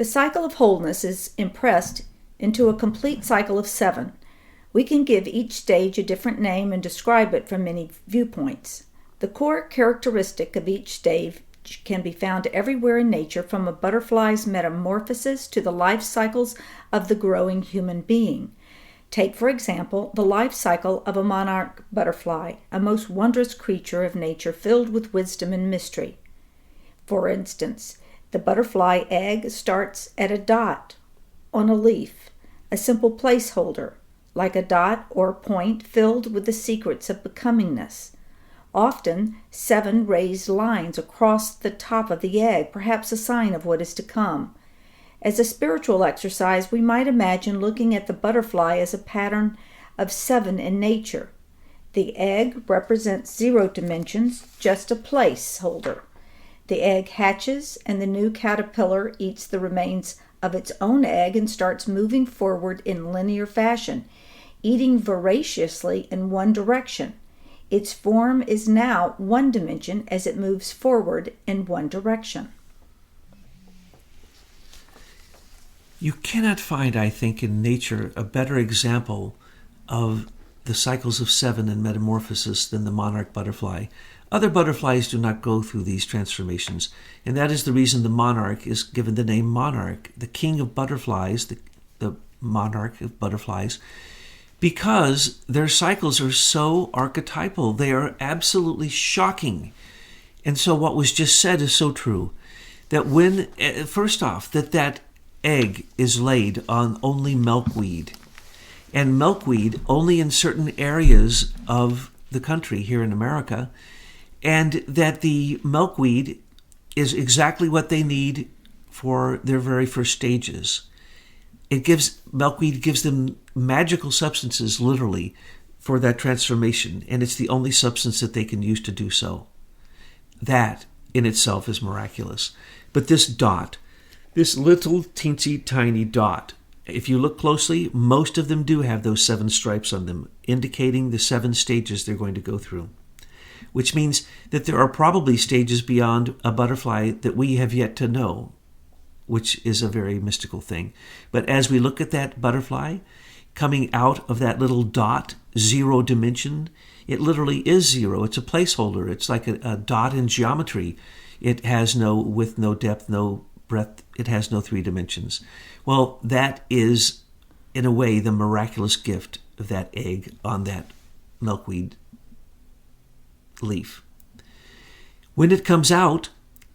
The cycle of wholeness is impressed into a complete cycle of 7. We can give each stage a different name and describe it from many viewpoints. The core characteristic of each stage can be found everywhere in nature, from a butterfly's metamorphosis to the life cycles of the growing human being. Take, for example, the life cycle of a monarch butterfly, a most wondrous creature of nature filled with wisdom and mystery. For instance, the butterfly egg starts at a dot on a leaf, a simple placeholder, like a dot or point filled with the secrets of becomingness. Often 7 raised lines across the top of the egg, perhaps a sign of what is to come. As a spiritual exercise, we might imagine looking at the butterfly as a pattern of 7 in nature. The egg represents 0 dimensions, just a placeholder. The egg hatches, and the new caterpillar eats the remains of its own egg and starts moving forward in linear fashion, eating voraciously in one direction. Its form is now 1 dimension as it moves forward in one direction. You cannot find, I think, in nature a better example of the cycles of 7 and metamorphosis than the monarch butterfly. Other butterflies do not go through these transformations, and that is the reason the monarch is given the name monarch, the king of butterflies, the monarch of butterflies, because their cycles are so archetypal. They are absolutely shocking. And so what was just said is so true, that when, first off, that egg is laid on only milkweed, and milkweed only in certain areas of the country here in America, and that the milkweed is exactly what they need for their very first stages. Milkweed gives them magical substances, literally, for that transformation, and it's the only substance that they can use to do so. That in itself is miraculous. But this dot, this little teensy tiny dot, if you look closely, most of them do have those 7 stripes on them, indicating the 7 stages they're going to go through, which means that there are probably stages beyond a butterfly that we have yet to know, which is a very mystical thing. But as we look at that butterfly coming out of that little dot, 0 dimension, it literally is 0. It's a placeholder. It's like a dot in geometry. It has no width, no depth, no breadth. It has no 3 dimensions. Well, that is, in a way, the miraculous gift of that egg on that milkweed leaf. When it comes out,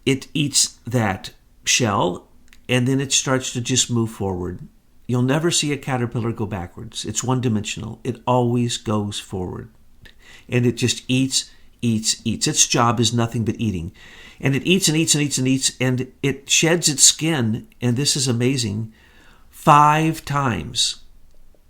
it eats that shell, and then it starts to just move forward. You'll never see a caterpillar go backwards. It's one-dimensional. It always goes forward. And it just eats. Its job is nothing but eating. And it eats and eats and eats and eats, and it sheds its skin, and this is amazing, 5 times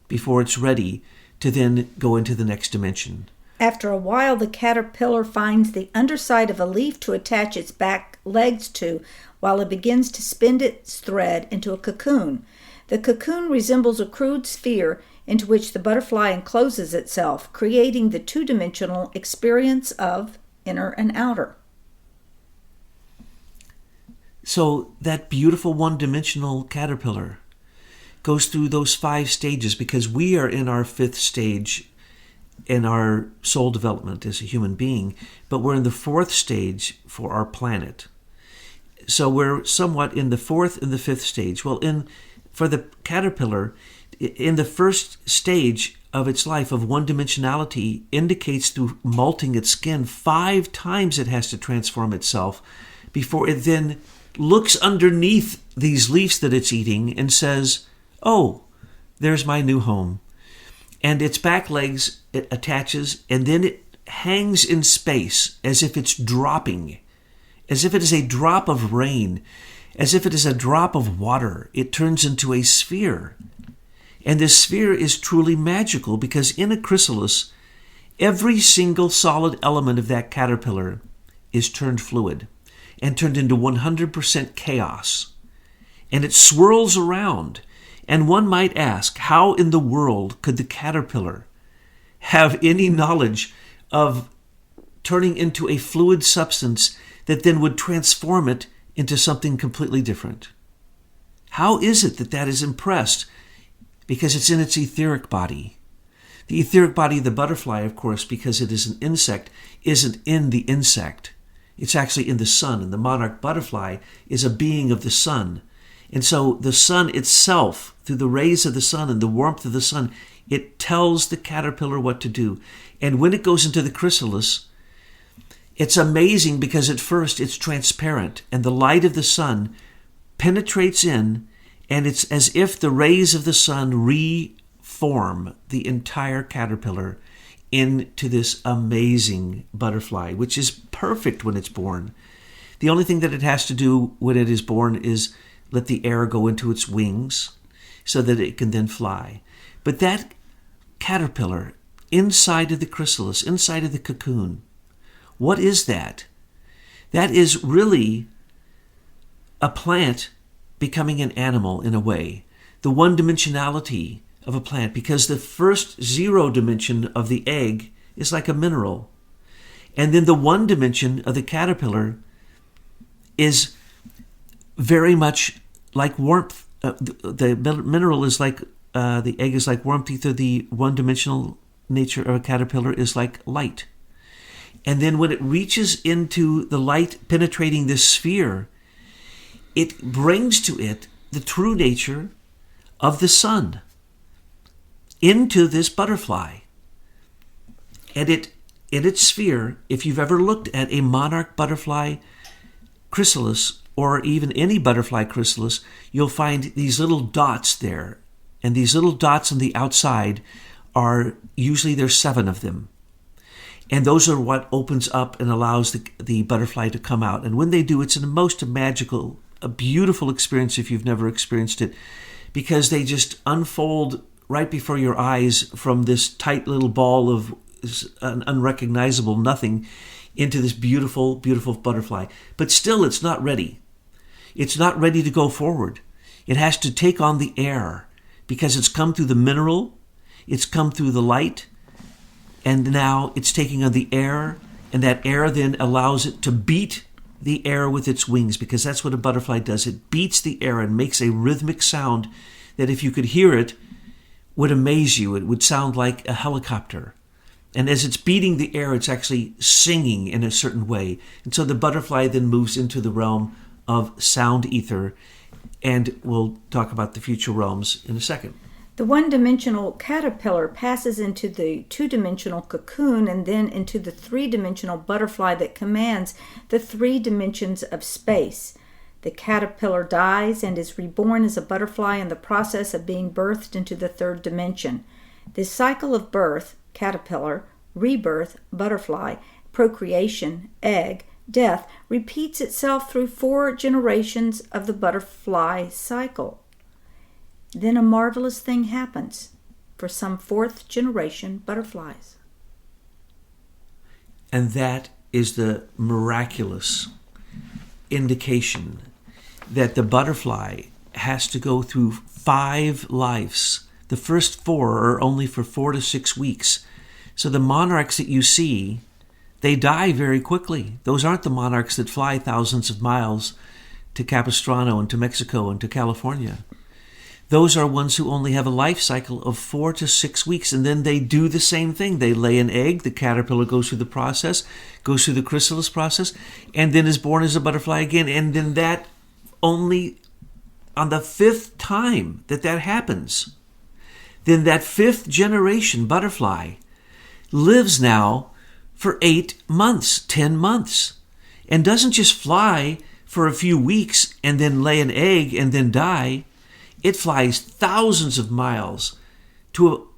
before it's ready to then go into the next dimension. After a while, the caterpillar finds the underside of a leaf to attach its back legs to, while it begins to spin its thread into a cocoon. The cocoon resembles a crude sphere into which the butterfly encloses itself, creating the 2-dimensional experience of inner and outer. So that beautiful one-dimensional caterpillar goes through those 5 stages, because we are in our 5th stage in our soul development as a human being, but we're in the 4th stage for our planet. So we're somewhat in the 4th and the 5th stage. Well, for the caterpillar, in the first stage of its life of one-dimensionality, indicates through molting its skin 5 times it has to transform itself before it then looks underneath these leaves that it's eating and says, "Oh, there's my new home." And its back legs, it attaches, and then it hangs in space as if it's dropping, as if it is a drop of rain, as if it is a drop of water. It turns into a sphere. And this sphere is truly magical, because in a chrysalis, every single solid element of that caterpillar is turned fluid and turned into 100% chaos. And it swirls around. And one might ask, how in the world could the caterpillar have any knowledge of turning into a fluid substance that then would transform it into something completely different? How is it that that is impressed? Because it's in its etheric body. The etheric body of the butterfly, of course, because it is an insect, isn't in the insect. It's actually in the sun, and the monarch butterfly is a being of the sun. And so the sun itself, through the rays of the sun and the warmth of the sun, it tells the caterpillar what to do. And when it goes into the chrysalis, it's amazing because at first it's transparent, and the light of the sun penetrates in, and it's as if the rays of the sun reform the entire caterpillar into this amazing butterfly, which is perfect when it's born. The only thing that it has to do when it is born is let the air go into its wings so that it can then fly. But that caterpillar inside of the chrysalis, inside of the cocoon, what is that? That is really a plant becoming an animal in a way. The one-dimensionality of a plant, because the first zero dimension of the egg is like a mineral. And then the one dimension of the caterpillar is very much like warmth. The mineral is like, the egg is like warmth. Either the one-dimensional nature of a caterpillar is like light. And then when it reaches into the light penetrating this sphere, it brings to it the true nature of the sun into this butterfly. And it, in its sphere, if you've ever looked at a monarch butterfly chrysalis, or even any butterfly chrysalis, you'll find these little dots there. And these little dots on the outside are, usually there's 7 of them. And those are what opens up and allows the butterfly to come out. And when they do, it's a most magical, a beautiful experience if you've never experienced it, because they just unfold right before your eyes from this tight little ball of an unrecognizable nothing into this beautiful, beautiful butterfly. But still, it's not ready. It's not ready to go forward. It has to take on the air because it's come through the mineral, it's come through the light, and now it's taking on the air, and that air then allows it to beat the air with its wings, because that's what a butterfly does. It beats the air and makes a rhythmic sound that if you could hear it, would amaze you. It would sound like a helicopter. And as it's beating the air, it's actually singing in a certain way. And so the butterfly then moves into the realm of sound ether, and we'll talk about the future realms in a second. The one-dimensional caterpillar passes into the two-dimensional cocoon and then into the three-dimensional butterfly that commands the 3 dimensions of space. The caterpillar dies and is reborn as a butterfly in the process of being birthed into the 3rd dimension. This cycle of birth, caterpillar, rebirth, butterfly, procreation, egg, death, repeats itself through 4 generations of the butterfly cycle. Then a marvelous thing happens for some 4th generation butterflies. And that is the miraculous indication that the butterfly has to go through 5 lives. The first 4 are only for 4 to 6 weeks. So the monarchs that you see, they die very quickly. Those aren't the monarchs that fly thousands of miles to Capistrano and to Mexico and to California. Those are ones who only have a life cycle of 4 to 6 weeks, and then they do the same thing. They lay an egg, the caterpillar goes through the process, goes through the chrysalis process, and then is born as a butterfly again. And then that only on the 5th time that happens, then that 5th generation butterfly lives now for 8 months, 10 months, and doesn't just fly for a few weeks and then lay an egg and then die. It flies thousands of miles to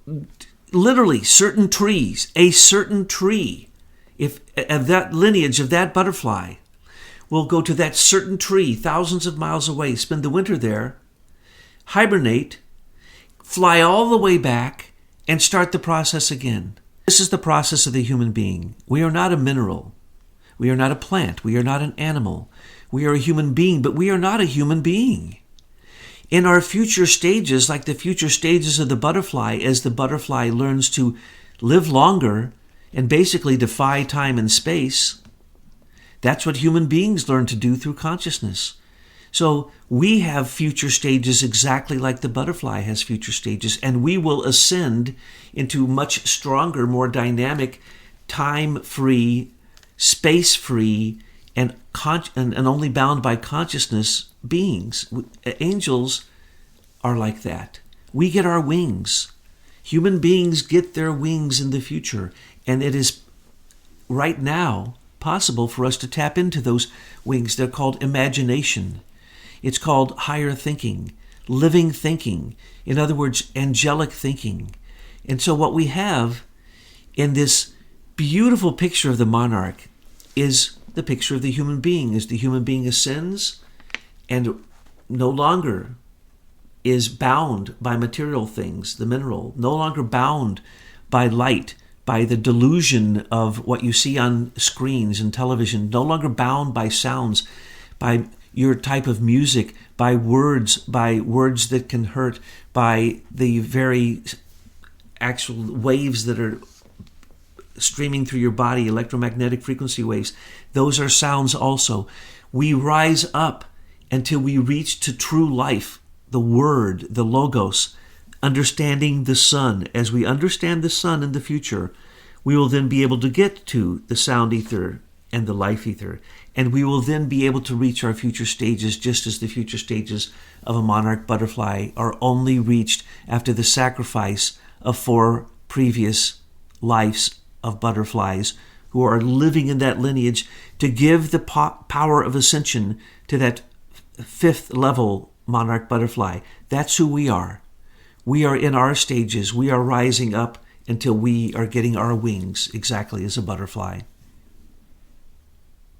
literally certain trees. A certain tree, if of that lineage of that butterfly, will go to that certain tree thousands of miles away, spend the winter there, hibernate, fly all the way back, and start the process again. This is the process of the human being. We are not a mineral. We are not a plant. We are not an animal. We are a human being, but we are not a human being. In our future stages, like the future stages of the butterfly, as the butterfly learns to live longer and basically defy time and space, that's what human beings learn to do through consciousness. So we have future stages exactly like the butterfly has future stages, and we will ascend into much stronger, more dynamic, time-free, space-free, and only bound by consciousness beings. Angels are like that. We get our wings. Human beings get their wings in the future, and it is right now possible for us to tap into those wings. They're called imagination. It's called higher thinking, living thinking. In other words, angelic thinking. And so what we have in this beautiful picture of the monarch is the picture of the human being. As the human being ascends and no longer is bound by material things, the mineral, no longer bound by light, by the delusion of what you see on screens and television, no longer bound by sounds, by your type of music, by words that can hurt, by the very actual waves that are streaming through your body, electromagnetic frequency waves. Those are sounds also. We rise up until we reach to true life, the word, the logos, understanding the sun. As we understand the sun in the future, we will then be able to get to the sound ether and the life ether, and we will then be able to reach our future stages, just as the future stages of a monarch butterfly are only reached after the sacrifice of 4 previous lives of butterflies who are living in that lineage to give the power of ascension to that 5th level monarch butterfly. That's who we are. We are in our stages. We are rising up until we are getting our wings, exactly as a butterfly.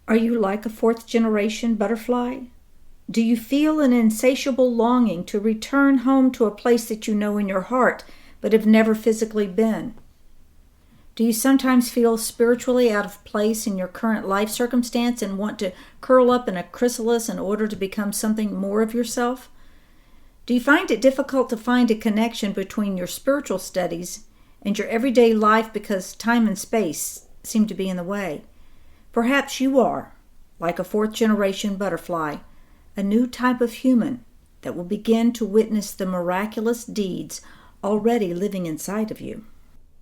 Are you like a 4th generation butterfly? Do you feel an insatiable longing to return home to a place that you know in your heart but have never physically been? Do you sometimes feel spiritually out of place in your current life circumstance and want to curl up in a chrysalis in order to become something more of yourself? Do you find it difficult to find a connection between your spiritual studies and your everyday life because time and space seem to be in the way? Perhaps you are, like a 4th generation butterfly, a new type of human that will begin to witness the miraculous deeds already living inside of you.